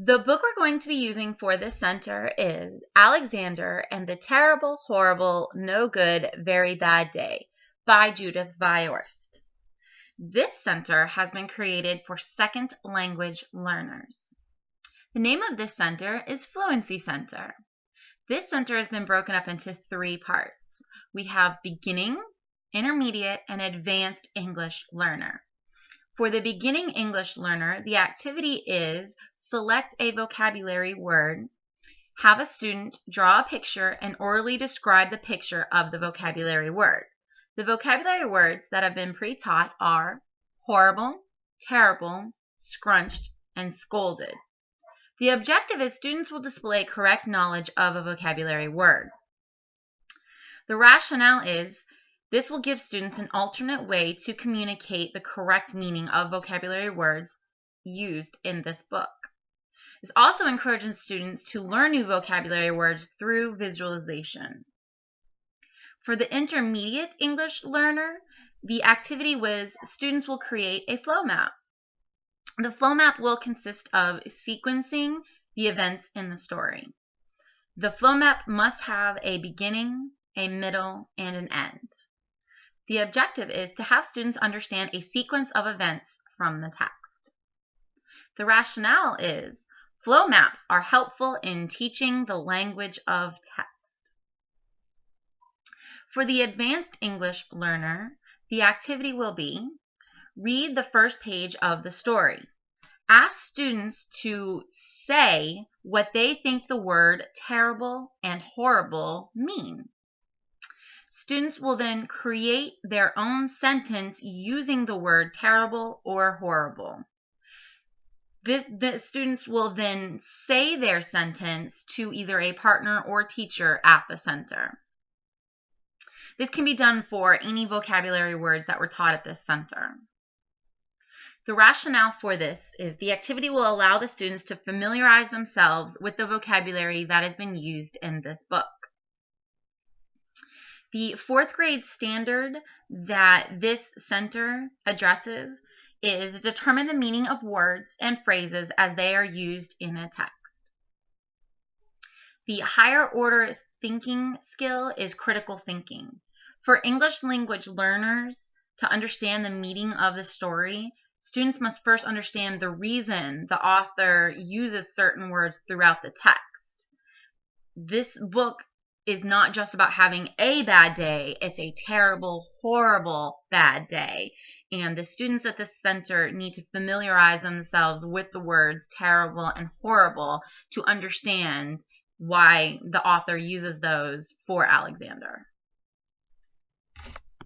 The book we're going to be using for this center is Alexander and the Terrible, Horrible, No Good, Very Bad Day by Judith Viorst. This center has been created for second language learners. The name of this center is Fluency Center. This center has been broken up into 3 parts. We have beginning, intermediate, and advanced English learner. For the beginning English learner, the activity is select a vocabulary word, have a student draw a picture, and orally describe the picture of the vocabulary word. The vocabulary words that have been pre-taught are horrible, terrible, scrunched, and scolded. The objective is students will display correct knowledge of a vocabulary word. The rationale is this will give students an alternate way to communicate the correct meaning of vocabulary words used in this book. This also encourages students to learn new vocabulary words through visualization. For the intermediate English learner, the activity was students will create a flow map. The flow map will consist of sequencing the events in the story. The flow map must have a beginning, a middle, and an end. The objective is to have students understand a sequence of events from the text. The rationale is flow maps are helpful in teaching the language of text. For the advanced English learner, the activity will be read the first page of the story. Ask students to say what they think the word terrible and horrible mean. Students will then create their own sentence using the word terrible or horrible. The students will then say their sentence to either a partner or teacher at the center. This can be done for any vocabulary words that were taught at this center. The rationale for this is the activity will allow the students to familiarize themselves with the vocabulary that has been used in this book. The 4th grade standard that this center addresses is determine the meaning of words and phrases as they are used in a text. The higher order thinking skill is critical thinking. For English language learners to understand the meaning of the story, students must first understand the reason the author uses certain words throughout the text. This book is not just about having a bad day, it's a terrible, horrible bad day. And the students at this center need to familiarize themselves with the words terrible and horrible to understand why the author uses those for Alexander.